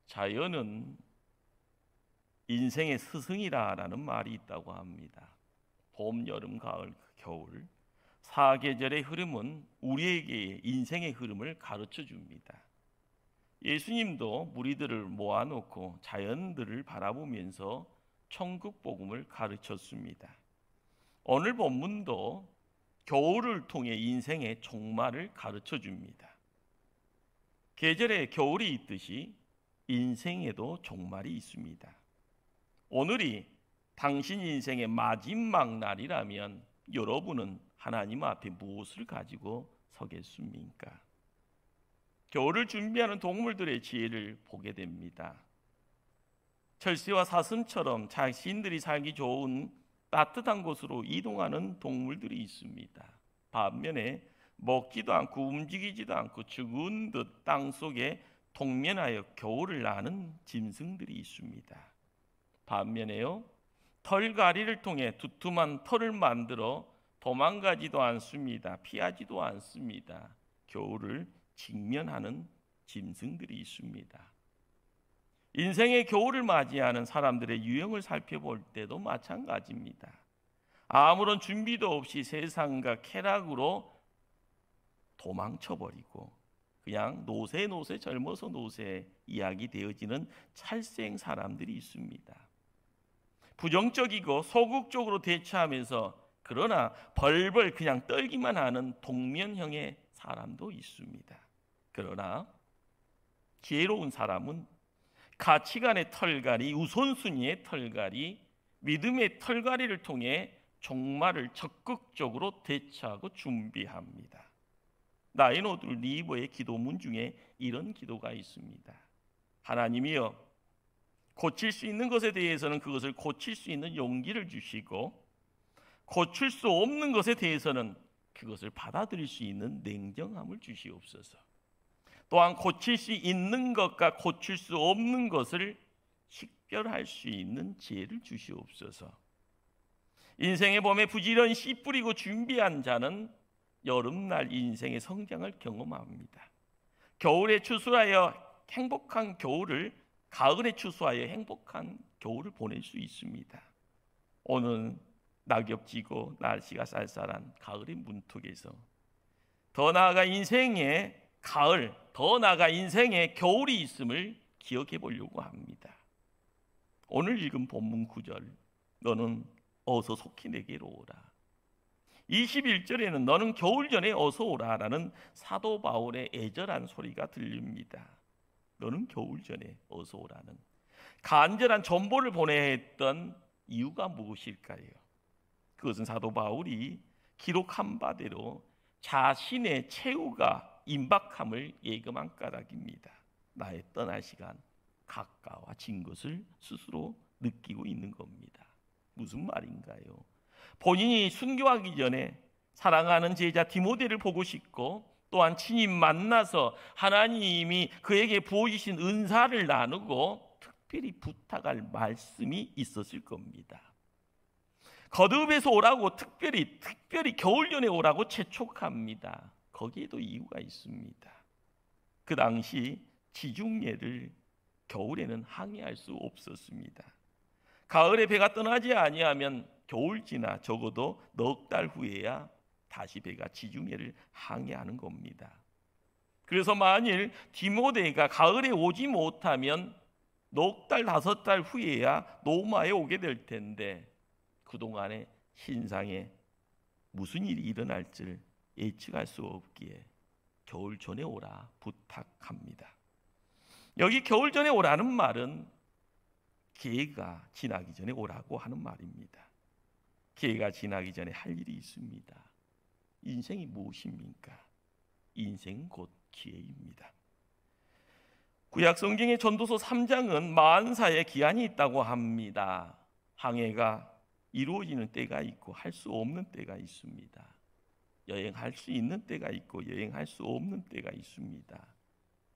자연은 인생의 스승이라는 말이 있다고 합니다. 봄, 여름, 가을, 겨울 사계절의 흐름은 우리에게 인생의 흐름을 가르쳐 줍니다. 예수님도 무리들을 모아놓고 자연들을 바라보면서 천국 복음을 가르쳤습니다. 오늘 본문도 겨울을 통해 인생의 종말을 가르쳐 줍니다. 계절에 겨울이 있듯이 인생에도 종말이 있습니다. 오늘이 당신 인생의 마지막 날이라면 여러분은 하나님 앞에 무엇을 가지고 서겠습니까? 겨울을 준비하는 동물들의 지혜를 보게 됩니다. 철새와 사슴처럼 자신들이 살기 좋은 따뜻한 곳으로 이동하는 동물들이 있습니다. 반면에 먹지도 않고 움직이지도 않고 죽은 듯 땅속에 동면하여 겨울을 나는 짐승들이 있습니다. 반면에요, 털갈이를 통해 두툼한 털을 만들어 도망가지도 않습니다. 피하지도 않습니다. 겨울을 직면하는 짐승들이 있습니다. 인생의 겨울을 맞이하는 사람들의 유형을 살펴볼 때도 마찬가지입니다. 아무런 준비도 없이 세상과 쾌락으로 도망쳐버리고 그냥 노세 젊어서 노세 이야기 되어지는 찰생 사람들이 있습니다. 부정적이고 소극적으로 대처하면서 그러나 벌벌 그냥 떨기만 하는 동면형의 사람도 있습니다. 그러나 지혜로운 사람은 가치관의 털갈이, 우선순위의 털갈이, 믿음의 털갈이를 통해 종말을 적극적으로 대처하고 준비합니다. 나인오드 리버의 기도문 중에 이런 기도가 있습니다. 하나님이여, 고칠 수 있는 것에 대해서는 그것을 고칠 수 있는 용기를 주시고 고칠 수 없는 것에 대해서는 그것을 받아들일 수 있는 냉정함을 주시옵소서. 또한 고칠 수 있는 것과 고칠 수 없는 것을 식별할 수 있는 지혜를 주시옵소서. 인생의 봄에 부지런히 씨 뿌리고 준비한 자는 여름날 인생의 성장을 경험합니다. 겨울에 추수하여 행복한 겨울을, 가을에 추수하여 행복한 겨울을 보낼 수 있습니다. 오늘 낙엽지고 날씨가 쌀쌀한 가을의 문턱에서 더 나아가 인생의 가을, 더 나아가 인생의 겨울이 있음을 기억해 보려고 합니다. 오늘 읽은 본문 9절, 너는 어서 속히 내게로 오라. 21절에는 너는 겨울 전에 어서 오라라는 사도 바울의 애절한 소리가 들립니다. 너는 겨울 전에 어서 오라는 간절한 전보를 보내야 했던 이유가 무엇일까요? 그것은 사도 바울이 기록한 바대로 자신의 최후가 임박함을 예감한 까닭입니다. 나의 떠날 시간 가까워진 것을 스스로 느끼고 있는 겁니다. 무슨 말인가요? 본인이 순교하기 전에 사랑하는 제자 디모데를 보고 싶고 또한 친히 만나서 하나님이 그에게 부어주신 은사를 나누고 특별히 부탁할 말씀이 있었을 겁니다. 거듭에서 오라고 특별히 겨울 전에 오라고 재촉합니다. 거기에도 이유가 있습니다. 그 당시 지중해를 겨울에는 항해할 수 없었습니다. 가을에 배가 떠나지 아니하면 겨울 지나 적어도 넉 달 후에야 다시 배가 지중해를 항해하는 겁니다. 그래서 만일 디모데가 가을에 오지 못하면 넉 달, 5달 후에야 로마에 오게 될 텐데 그동안에 신상에 무슨 일이 일어날지 예측할 수 없기에 겨울 전에 오라 부탁합니다. 여기 겨울 전에 오라는 말은 기회가 지나기 전에 오라고 하는 말입니다. 기회가 지나기 전에 할 일이 있습니다. 인생이 무엇입니까? 인생은 곧 기회입니다. 구약 성경의 전도서 3장은 만사의 기한이 있다고 합니다. 항해가 이루어지는 때가 있고 할 수 없는 때가 있습니다. 여행할 수 있는 때가 있고 여행할 수 없는 때가 있습니다.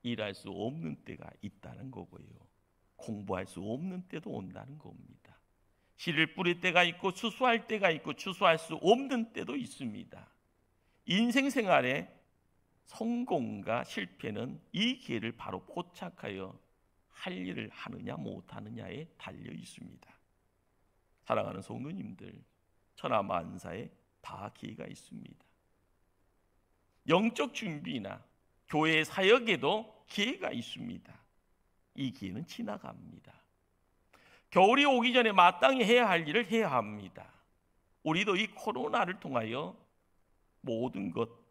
일할 수 없는 때가 있다는 거고요. 공부할 수 없는 때도 온다는 겁니다. 씨를 뿌릴 때가 있고 추수할 때가 있고 추수할 수 없는 때도 있습니다. 인생 생활의 성공과 실패는 이 기회를 바로 포착하여 할 일을 하느냐 못하느냐에 달려 있습니다. 사랑하는 성도님들, 천하만사에 다 기회가 있습니다. 영적 준비나 교회 사역에도 기회가 있습니다. 이 기회는 지나갑니다. 겨울이 오기 전에 마땅히 해야 할 일을 해야 합니다. 우리도 이 코로나를 통하여 모든 것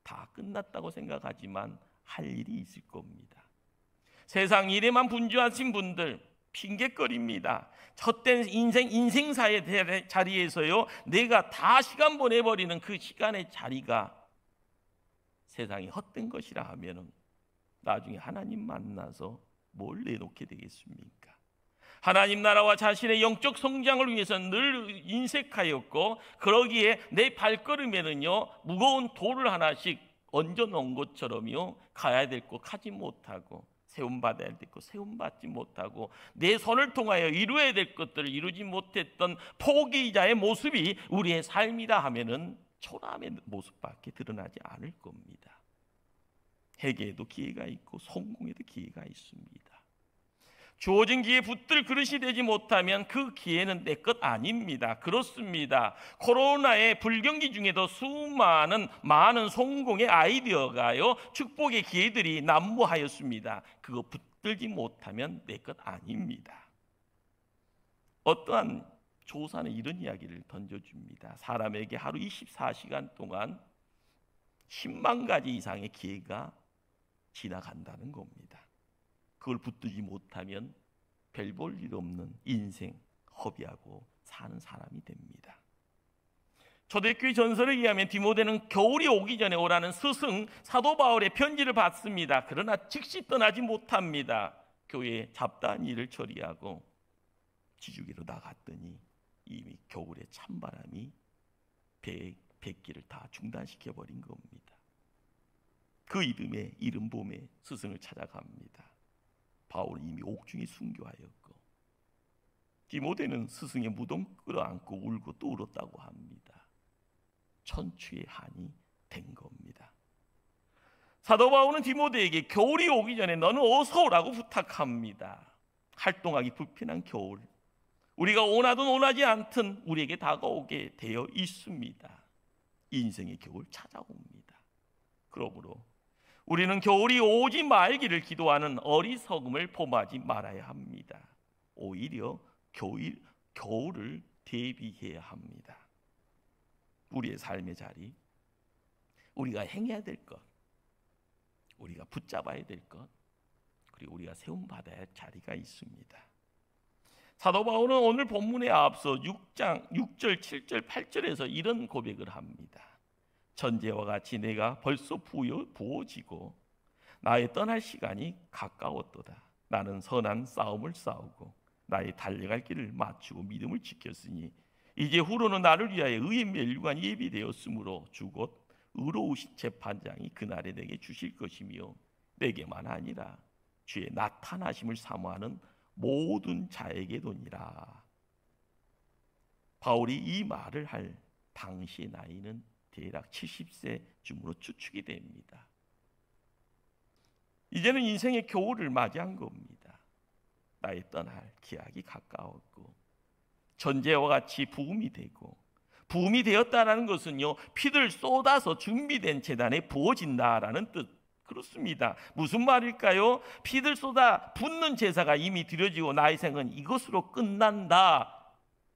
다 끝났다고 생각하지만 할 일이 있을 겁니다. 세상 일에만 분주하신 분들 핑계거립니다. 헛된 인생사의 자리에서요, 내가 다 시간 보내버리는 그 시간의 자리가 세상이 헛된 것이라 하면은 나중에 하나님 만나서 뭘 내놓게 되겠습니까? 하나님 나라와 자신의 영적 성장을 위해서 늘 인색하였고, 그러기에 내 발걸음에는요 무거운 돌을 하나씩 얹어 놓은 것처럼요 가야 될 곳 가지 못하고, 세움받아야 될 것 세움받지 못하고, 내 손을 통하여 이루어야 될 것들을 이루지 못했던 포기자의 모습이 우리의 삶이라 하면은 초라함의 모습밖에 드러나지 않을 겁니다. 회개에도 기회가 있고 성공에도 기회가 있습니다. 주어진 기회에 붙들 그릇이 되지 못하면 그 기회는 내 것 아닙니다. 그렇습니다. 코로나의 불경기 중에도 많은 성공의 아이디어가요, 축복의 기회들이 난무하였습니다. 그거 붙들지 못하면 내 것 아닙니다. 어떠한 조사는 이런 이야기를 던져줍니다. 사람에게 하루 24시간 동안 10만 가지 이상의 기회가 지나간다는 겁니다. 그걸 붙들지 못하면 별 볼 일 없는 인생 허비하고 사는 사람이 됩니다. 초대교회 전설에 의하면 디모데는 겨울이 오기 전에 오라는 스승 사도 바울의 편지를 받습니다. 그러나 즉시 떠나지 못합니다. 교회에 잡다한 일을 처리하고 지주기로 나갔더니 이미 겨울에 찬바람이 백기를 다 중단시켜버린 겁니다. 그 이른 봄에 스승을 찾아갑니다. 바울은 이미 옥중에 순교하였고, 디모데는 스승의 무덤 끌어안고 울고 또 울었다고 합니다. 천추의 한이 된 겁니다. 사도 바울은 디모데에게 겨울이 오기 전에 너는 어서 오라고 부탁합니다. 활동하기 불편한 겨울, 우리가 원하든 원하지 않든 우리에게 다가오게 되어 있습니다. 인생의 겨울 찾아옵니다. 그러므로 우리는 겨울이 오지 말기를 기도하는 어리석음을 범하지 말아야 합니다. 오히려 겨울을 대비해야 합니다. 우리의 삶의 자리, 우리가 행해야 될 것, 우리가 붙잡아야 될 것, 그리고 우리가 세움받아야 할 자리가 있습니다. 사도 바울은 오늘 본문에 앞서 6장 6절, 7절, 8절에서 이런 고백을 합니다. 전제와 같이 내가 벌써 부어지고 나의 떠날 시간이 가까웠도다. 나는 선한 싸움을 싸우고 나의 달려갈 길을 마치고 믿음을 지켰으니 이제 후로는 나를 위하여 의의 멸류관이 예비되었으므로 주 곧 의로우신 재판장이 그날에 내게 주실 것이며 내게만 아니라 주의 나타나심을 사모하는 모든 자에게도니라. 바울이 이 말을 할 당시의 나이는 대략 70세 쯤으로 추측이 됩니다. 이제는 인생의 겨울을 맞이한 겁니다. 나의 떠날 기약이 가까웠고 전제와 같이 부음이 되고, 부음이 되었다는 것은요 피를 쏟아서 준비된 제단에 부어진다라는 뜻. 그렇습니다. 무슨 말일까요? 피를 쏟아 붓는 제사가 이미 드려지고 나의 생은 이것으로 끝난다.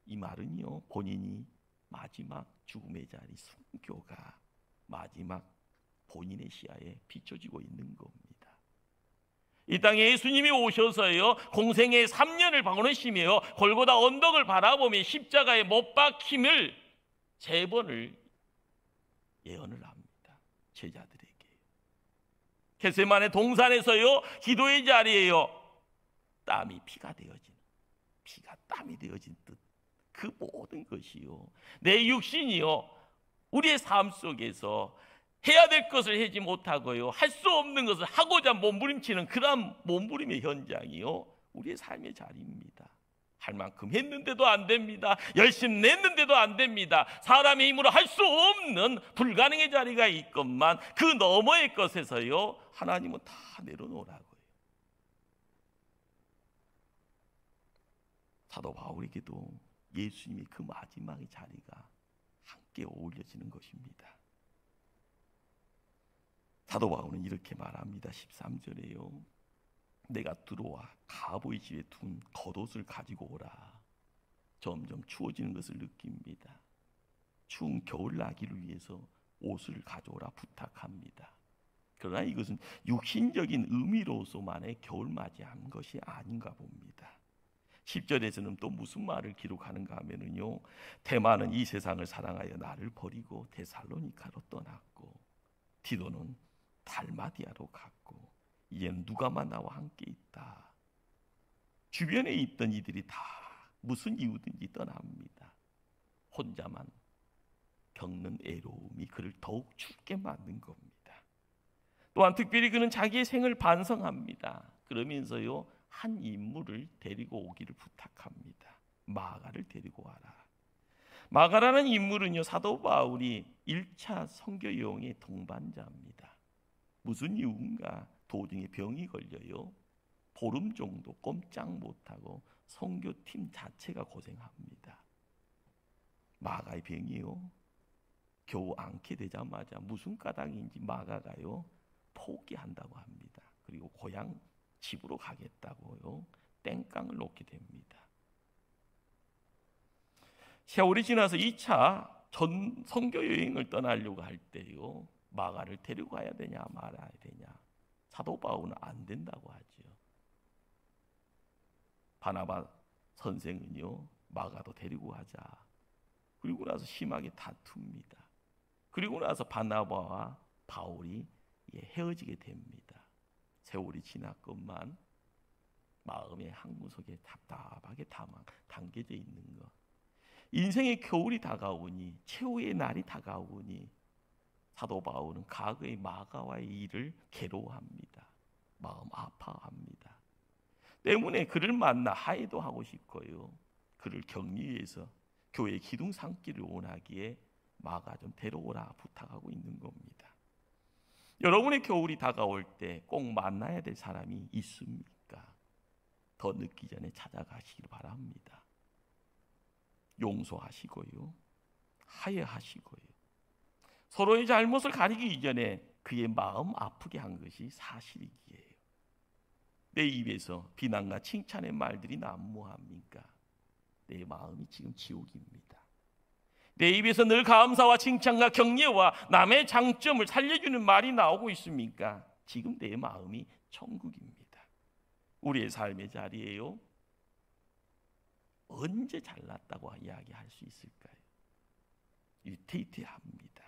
이 말은요 본인이 마지막 죽음의 자리 순교가 마지막 본인의 시야에 비춰지고 있는 겁니다. 이 땅에 예수님이 오셔서요 공생의 3년을 방언하시며 골고다 언덕을 바라보며 십자가에 못 박힘을 3번을 예언을 합니다. 제자들에게. 겟세마네 동산에서요 기도의 자리에요 땀이 피가 되어지는, 피가 땀이 되어진 뜻. 그 모든 것이요 내 육신이요 우리의 삶 속에서 해야 될 것을 하지 못하고요 할 수 없는 것을 하고자 몸부림치는 그런 몸부림의 현장이요 우리의 삶의 자리입니다. 할 만큼 했는데도 안 됩니다. 열심히 냈는데도 안 됩니다. 사람의 힘으로 할 수 없는 불가능의 자리가 있건만 그 너머의 것에서요 하나님은 다 내려놓으라고요. 사도 바울에게도 예수님의 그 마지막의 자리가 함께 어울려지는 것입니다. 사도 바울은 이렇게 말합니다. 13절에요. 내가 들어와 가보의 집에 둔 겉옷을 가지고 오라. 점점 추워지는 것을 느낍니다. 추운 겨울 나기를 위해서 옷을 가져오라 부탁합니다. 그러나 이것은 육신적인 의미로서만의 겨울 맞이한 것이 아닌가 봅니다. 10절에서는 또 무슨 말을 기록하는가 하면은요, 데마는 이 세상을 사랑하여 나를 버리고 데살로니카로 떠났고, 디도는 달마디아로 갔고, 이제는 누가만 나와 함께 있다. 주변에 있던 이들이 다 무슨 이유든지 떠납니다. 혼자만 겪는 애로움이 그를 더욱 춥게 만든 겁니다. 또한 특별히 그는 자기의 생을 반성합니다. 그러면서요, 한 인물을 데리고 오기를 부탁합니다. 마가를 데리고 와라. 마가라는 인물은요, 사도 바울이 1차 선교 여행의 동반자입니다. 무슨 이유인가? 도중에 병이 걸려요. 보름 정도 꼼짝 못하고 선교팀 자체가 고생합니다. 마가의 병이요, 겨우 앓게 되자마자 무슨 까닭인지 마가가요 포기한다고 합니다. 그리고 고향 집으로 가겠다고요 땡깡을 놓게 됩니다. 세월이 지나서 2차 선교 여행을 떠나려고 할 때요, 마가를 데리고 가야 되냐 말아야 되냐, 사도 바울은 안 된다고 하죠. 바나바 선생은요, 마가도 데리고 가자. 그리고 나서 심하게 다툽니다. 그리고 나서 바나바와 바울이 헤어지게 됩니다. 세월이 지났건만 마음의 한구석에 답답하게 담겨져 있는 것. 인생의 겨울이 다가오니, 최후의 날이 다가오니 사도 바울은 과거의 마가와의 일을 괴로워합니다. 마음 아파합니다. 때문에 그를 만나 화해도 하고 싶고요, 그를 격리해서 교회 기둥 삼기를 원하기에 마가 좀 데려오라 부탁하고 있는 겁니다. 여러분의 겨울이 다가올 때 꼭 만나야 될 사람이 있습니까? 더 늦기 전에 찾아가시길 바랍니다. 용서하시고요, 화해하시고요, 서로의 잘못을 가리기 이전에 그의 마음 아프게 한 것이 사실이기에 내 입에서 비난과 칭찬의 말들이 난무합니까? 내 마음이 지금 지옥입니다. 내 입에서 늘 감사와 칭찬과 격려와 남의 장점을 살려주는 말이 나오고 있습니까? 지금 내 마음이 천국입니다. 우리의 삶의 자리에요, 언제 잘났다고 이야기할 수 있을까요? 위태위태합니다.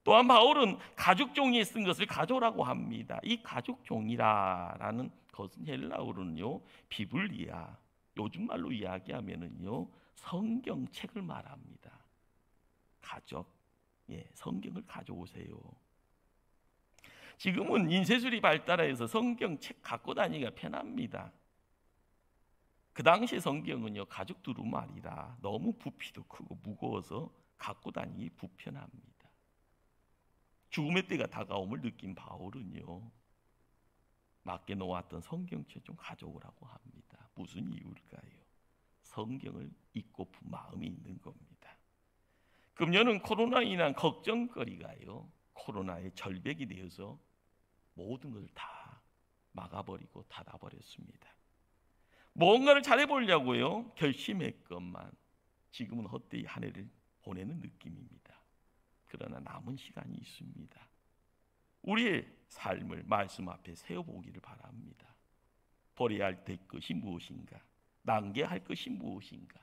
또한 바울은 가죽 종이에 쓴 것을 가져오라고 합니다. 이 가죽 종이라는 것은 헬라어로는요, 비블리아, 요즘 말로 이야기하면은요, 성경책을 말합니다. 성경을 가져오세요. 지금은 인쇄술이 발달해서 성경책 갖고 다니기가 편합니다. 그 당시 성경은요, 가죽 두루마리라 너무 부피도 크고 무거워서 갖고 다니기 불편합니다. 죽음의 때가 다가옴을 느낀 바울은요, 맡겨 놓았던 성경책 좀 가져오라고 합니다. 무슨 이유일까요? 성경을 읽고 마음이 있는 겁니다. 금년은 코로나 인한 걱정거리가요, 코로나의 절벽이 되어서 모든 것을 다 막아버리고 닫아버렸습니다. 뭔가를 잘해보려고요 결심했건만 지금은 헛되이 한 해를 보내는 느낌입니다. 그러나 남은 시간이 있습니다. 우리의 삶을 말씀 앞에 세워보기를 바랍니다. 버려야 할 것이 무엇인가? 남겨야 할 것이 무엇인가?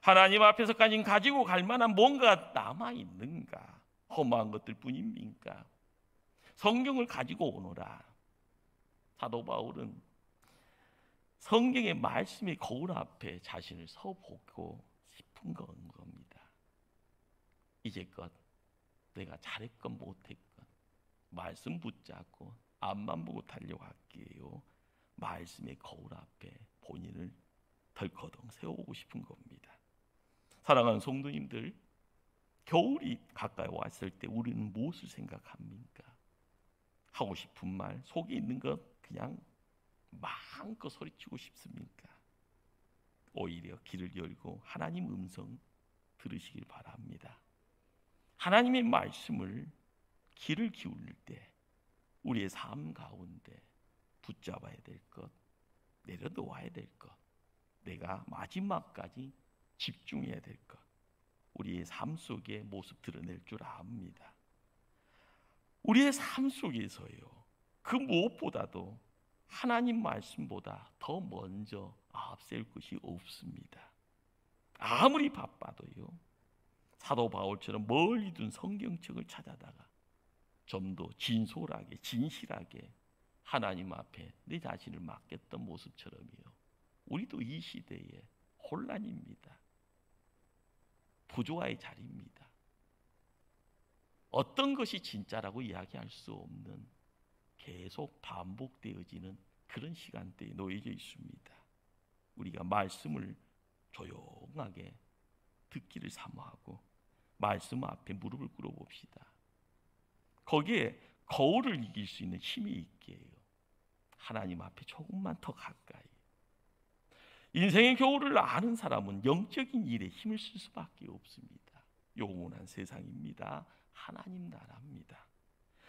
하나님 앞에서까지 가지고 갈 만한 뭔가 남아있는가? 허무한 것들 뿐입니까? 성경을 가지고 오너라. 사도 바울은 성경의 말씀의 거울 앞에 자신을 서보고 싶은 겁니다. 이제껏 내가 잘했건 못했건 말씀 붙잡고 앞만 보고 달려갈게요. 말씀의 거울 앞에 본인을 덜커덩 세워보고 싶은 겁니다. 사랑하는 성도님들, 겨울이 가까이 왔을 때 우리는 무엇을 생각합니까? 하고 싶은 말, 속에 있는 것 그냥 마음껏 소리치고 싶습니까? 오히려 귀를 열고 하나님 음성 들으시길 바랍니다. 하나님의 말씀을 귀를 기울일 때 우리의 삶 가운데 붙잡아야 될 것, 내려놓아야 될 것, 내가 마지막까지 집중해야 될 것, 우리의 삶 속에 모습 드러낼 줄 압니다. 우리의 삶 속에서요, 그 무엇보다도 하나님 말씀보다 더 먼저 앞설 것이 없습니다. 아무리 바빠도요, 사도 바울처럼 멀리 둔 성경책을 찾아다가 좀 더 진솔하게 진실하게 하나님 앞에 내 자신을 맡겼던 모습처럼요, 우리도 이 시대에 혼란입니다. 부조화의 자리입니다. 어떤 것이 진짜라고 이야기할 수 없는 계속 반복되어지는 그런 시간대에 놓여져 있습니다. 우리가 말씀을 조용하게 듣기를 사모하고 말씀 앞에 무릎을 꿇어봅시다. 거기에 거울을 이길 수 있는 힘이 있게 해요. 하나님 앞에 조금만 더 가까이. 인생의 교훈을 아는 사람은 영적인 일에 힘을 쓸 수밖에 없습니다. 영원한 세상입니다. 하나님 나라입니다.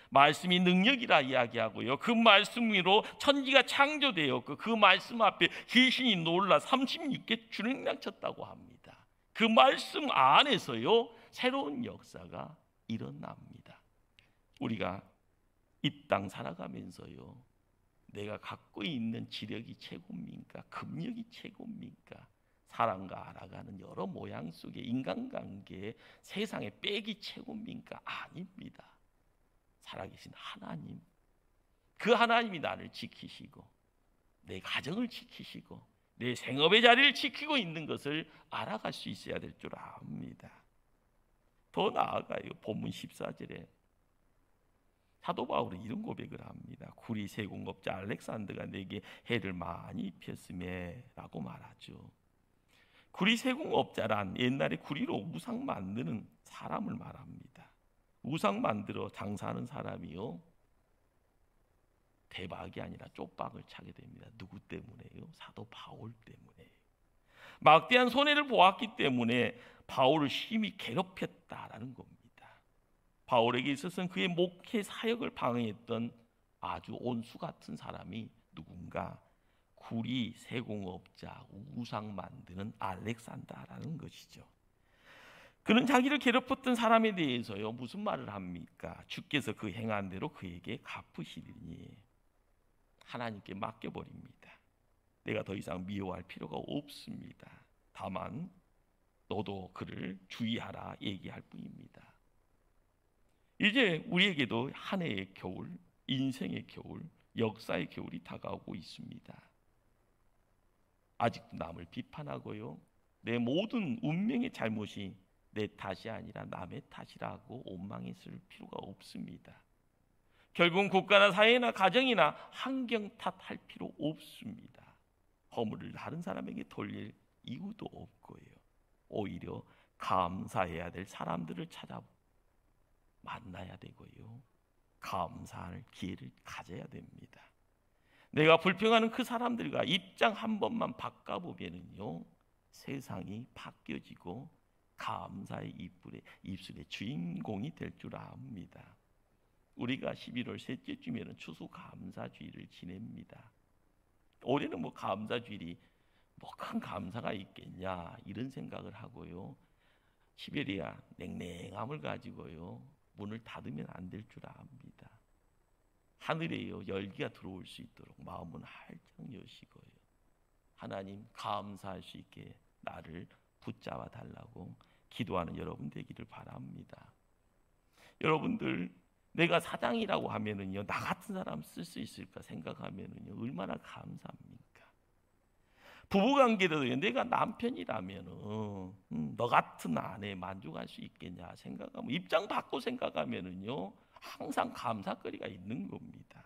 말씀이 능력이라 이야기하고요, 그 말씀 위로 천지가 창조되었고 그 말씀 앞에 귀신이 놀라 36개 주랭랑쳤다고 합니다. 그 말씀 안에서요, 새로운 역사가 일어납니다. 우리가 이 땅 살아가면서요, 내가 갖고 있는 지력이 최고입니까? 금력이 최고입니까? 사람과 알아가는 여러 모양 속의 인간관계에 세상의 빽이 최고입니까? 아닙니다. 살아계신 하나님, 그 하나님이 나를 지키시고 내 가정을 지키시고 내 생업의 자리를 지키고 있는 것을 알아갈 수 있어야 될 줄 압니다. 더 나아가요, 본문 14절에 사도 바울은 이런 고백을 합니다. 구리 세공업자 알렉산더가 내게 해를 많이 입혔음에 라고 말하죠. 구리 세공업자란 옛날에 구리로 우상 만드는 사람을 말합니다. 우상 만들어 장사하는 사람이요, 대박이 아니라 쪽박을 차게 됩니다. 누구 때문에요? 사도 바울 때문에. 막대한 손해를 보았기 때문에 바울을 심히 괴롭혔다라는 겁니다. 바울에게 있어서는 그의 목회 사역을 방해했던 아주 온수 같은 사람이 누군가, 구리 세공업자 우상 만드는 알렉산더라는 것이죠. 그는 자기를 괴롭혔던 사람에 대해서요, 무슨 말을 합니까? 주께서 그 행한 대로 그에게 갚으시리니 하나님께 맡겨버립니다. 내가 더 이상 미워할 필요가 없습니다. 다만 너도 그를 주의하라 얘기할 뿐입니다. 이제 우리에게도 한 해의 겨울, 인생의 겨울, 역사의 겨울이 다가오고 있습니다. 아직도 남을 비판하고요, 내 모든 운명의 잘못이 내 탓이 아니라 남의 탓이라고 원망했을 필요가 없습니다. 결국은 국가나 사회나 가정이나 환경 탓할 필요 없습니다. 허물을 다른 사람에게 돌릴 이유도 없고요, 오히려 감사해야 될 사람들을 찾아 만나야 되고요, 감사할 기회를 가져야 됩니다. 내가 불평하는 그 사람들과 입장 한 번만 바꿔보면요, 세상이 바뀌어지고 감사의 입술의 주인공이 될 줄 압니다. 우리가 11월 셋째 주면은 추수감사주의를 지냅니다. 올해는 뭐 감사주일이 뭐 큰 감사가 있겠냐 이런 생각을 하고요, 시베리아 냉랭함을 가지고요 문을 닫으면 안 될 줄 압니다. 하늘에요 열기가 들어올 수 있도록 마음은 활짝 여시고요, 하나님 감사할 수 있게 나를 붙잡아 달라고 기도하는 여러분 되기를 바랍니다. 여러분들, 내가 사장이라고 하면은요, 나 같은 사람 쓸 수 있을까 생각하면은요, 얼마나 감사합니까? 부부관계도 내가 남편이라면은 너 같은 아내 만족할 수 있겠냐 생각하면, 입장 바꿔 생각하면은요, 항상 감사거리가 있는 겁니다.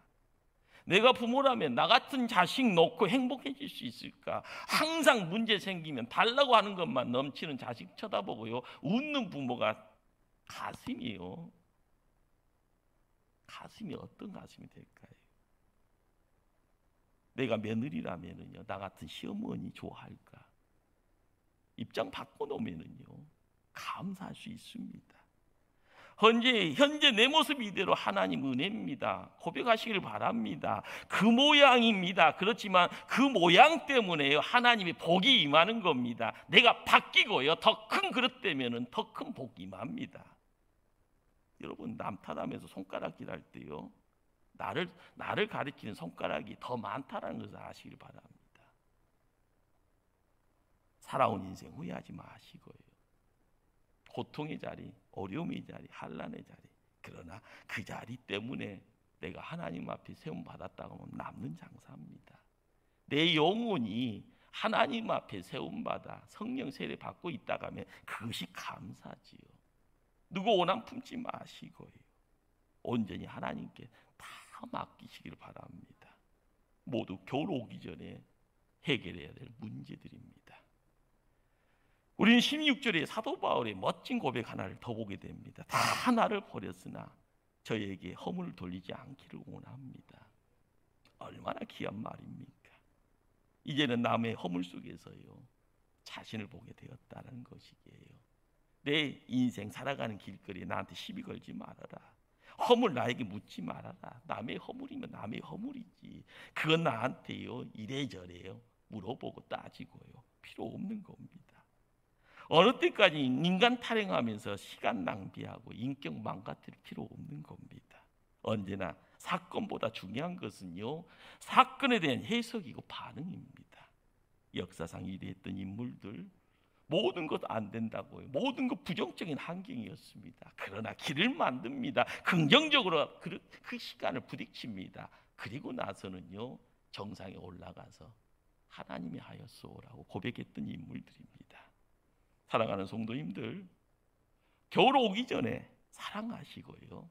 내가 부모라면 나 같은 자식 놓고 행복해질 수 있을까? 항상 문제 생기면 달라고 하는 것만 넘치는 자식 쳐다보고요, 웃는 부모가 가슴이요. 가슴이 어떤 가슴이 될까요? 내가 며느리라면은요, 나 같은 시어머니 좋아할까? 입장 바꿔놓으면은요 감사할 수 있습니다. 현재 내 모습 이대로 하나님 은혜입니다. 고백하시길 바랍니다. 그 모양입니다. 그렇지만 그 모양 때문에 하나님의 복이 임하는 겁니다. 내가 바뀌고요 더 큰 그릇 되면은 더 큰 복이 임합니다. 여러분 남 탓하면서 손가락질 할 때요 나를 가리키는 손가락이 더 많다라는 것을 아시길 바랍니다. 살아온 인생 후회하지 마시고요. 고통의 자리, 어려움의 자리, 환난의 자리. 그러나 그 자리 때문에 내가 하나님 앞에 세움 받았다고 하면 남는 장사입니다. 내 영혼이 하나님 앞에 세움 받아 성령 세례 받고 있다고 하면 그것이 감사지요. 누구 오남 품지 마시고요. 온전히 하나님께 다 맡기시길 바랍니다. 모두 겨울 오기 전에 해결해야 될 문제들입니다. 우리는 16절에 사도 바울의 멋진 고백 하나를 더 보게 됩니다. 다 나를 버렸으나 저에게 허물을 돌리지 않기를 원합니다. 얼마나 귀한 말입니까? 이제는 남의 허물 속에서요 자신을 보게 되었다는 것이에요. 내 인생 살아가는 길거리에 나한테 시비 걸지 말아라. 허물 나에게 묻지 말아라. 남의 허물이면 남의 허물이지. 그건 나한테요 이래저래요 물어보고 따지고요 필요 없는 겁니다. 어느 때까지 인간 타령하면서 시간 낭비하고 인격 망가뜨릴 필요 없는 겁니다. 언제나 사건보다 중요한 것은요 사건에 대한 해석이고 반응입니다. 역사상 위대했던 인물들 모든 것 안 된다고요. 모든 것 부정적인 환경이었습니다. 그러나 길을 만듭니다. 긍정적으로 그 시간을 부딪힙니다. 그리고 나서는요 정상에 올라가서 하나님이 하였소라고 고백했던 인물들입니다. 사랑하는 성도님들, 겨울 오기 전에 사랑하시고요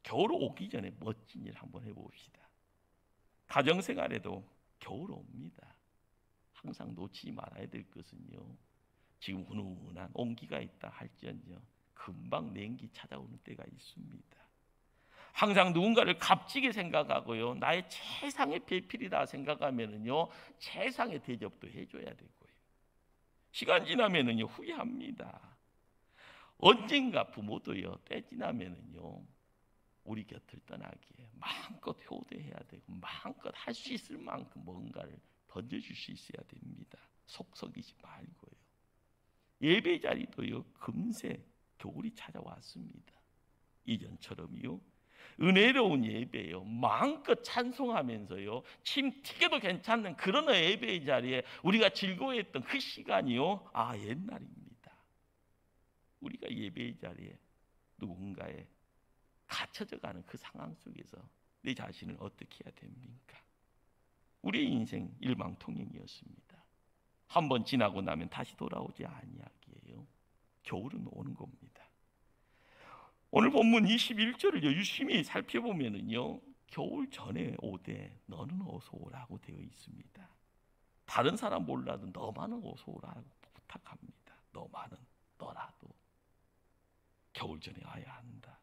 겨울 오기 전에 멋진 일 한번 해봅시다. 가정생활에도 겨울 옵니다. 항상 놓치지 말아야 될 것은요 지금 훈훈한 온기가 있다 할지언정 금방 냉기 찾아오는 때가 있습니다. 항상 누군가를 값지게 생각하고요 나의 최상의 배필이다 생각하면은요 최상의 대접도 해줘야 되고요 시간 지나면은요 후회합니다. 언젠가 부모도요 때 지나면은요 우리 곁을 떠나기에 마음껏 효도해야 되고 마음껏 할 수 있을 만큼 뭔가를 던져줄 수 있어야 됩니다. 속썩이지 말고요. 예배 자리도요 금세 겨울이 찾아왔습니다. 이전처럼요 은혜로운 예배요 마음껏 찬송하면서요 침 튀겨도 괜찮은 그런 예배의 자리에 우리가 즐거워했던 그 시간이요 옛날입니다. 우리가 예배의 자리에 누군가에 갇혀져 가는 그 상황 속에서 내 자신을 어떻게 해야 됩니까? 우리의 인생 일방통행이었습니다. 한번 지나고 나면 다시 돌아오지 아니하기에요 겨울은 오는 겁니다. 오늘 본문 21절을 유심히 살펴보면은요 겨울 전에 오되 너는 어서 오라고 되어 있습니다. 다른 사람 몰라도 너만은 어서 오라고 부탁합니다. 너라도 겨울 전에 와야 한다.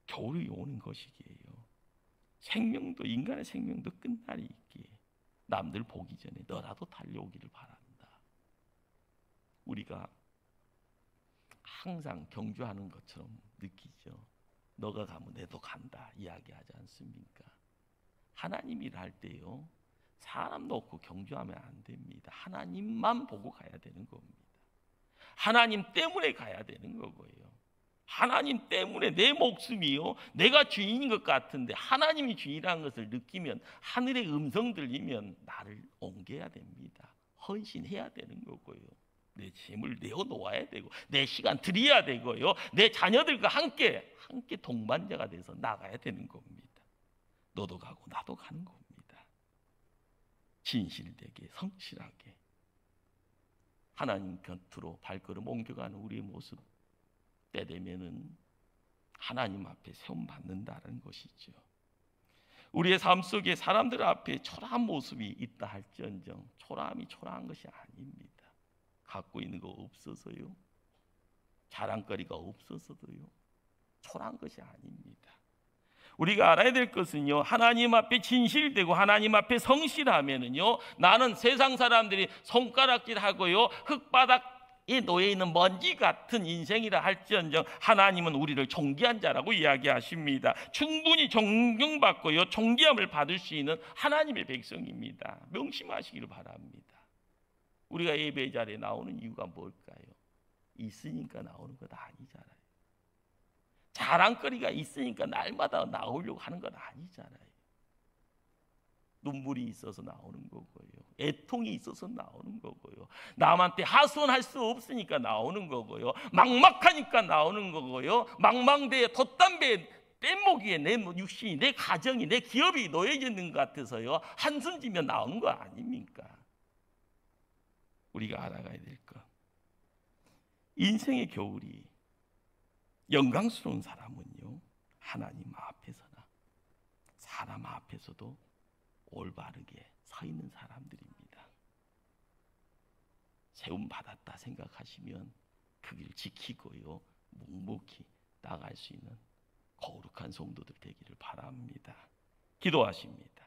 겨울이 오는 것이기에요. 인간의 생명도 끝날이 있기에 남들 보기 전에 너라도 달려오기를 바란다. 우리가 항상 경주하는 것처럼 느끼죠. 너가 가면 내도 간다 이야기하지 않습니까? 하나님 일할 때요 사람 놓고 경주하면 안 됩니다. 하나님만 보고 가야 되는 겁니다. 하나님 때문에 가야 되는 거고요. 하나님 때문에 내 목숨이요 내가 주인인 것 같은데 하나님이 주인이라는 것을 느끼면 하늘의 음성 들리면 나를 옮겨야 됩니다. 헌신해야 되는 거고요. 내 짐을 내어놓아야 되고 내 시간 드려야 되고요 내 자녀들과 함께 동반자가 돼서 나가야 되는 겁니다. 너도 가고 나도 가는 겁니다. 진실되게 성실하게 하나님 곁으로 발걸음 옮겨가는 우리의 모습 때 되면은 하나님 앞에 세움 받는다는 것이죠. 우리의 삶 속에 사람들 앞에 초라한 모습이 있다 할지언정 초라함이 초라한 것이 아닙니다. 갖고 있는 거 없어서요 자랑거리가 없어서도요 초라한 것이 아닙니다. 우리가 알아야 될 것은요, 하나님 앞에 진실되고 하나님 앞에 성실하면은요, 나는 세상 사람들이 손가락질하고요, 흙바닥에 놓여 있는 먼지 같은 인생이라 할지언정 하나님은 우리를 존귀한 자라고 이야기하십니다. 충분히 존경받고요, 존귀함을 받을 수 있는 하나님의 백성입니다. 명심하시기를 바랍니다. 우리가 예배 자리에 나오는 이유가 뭘까요? 있으니까 나오는 것 아니잖아요. 자랑거리가 있으니까 날마다 나오려고 하는 건 아니잖아요. 눈물이 있어서 나오는 거고요, 애통이 있어서 나오는 거고요, 남한테 하소연할 수 없으니까 나오는 거고요, 막막하니까 나오는 거고요, 망망대에 돛담배에 뗏목이에 내 육신이, 내 가정이, 내 기업이 놓여져 있는 것 같아서요, 한숨 지며 나오는 거 아닙니까? 우리가 알아가야 될 것, 인생의 겨울이 영광스러운 사람은요, 하나님 앞에서나 사람 앞에서도 올바르게 서 있는 사람들입니다. 세움 받았다 생각하시면 그 길 지키고요, 묵묵히 나갈 수 있는 거룩한 성도들 되기를 바랍니다. 기도하십니다.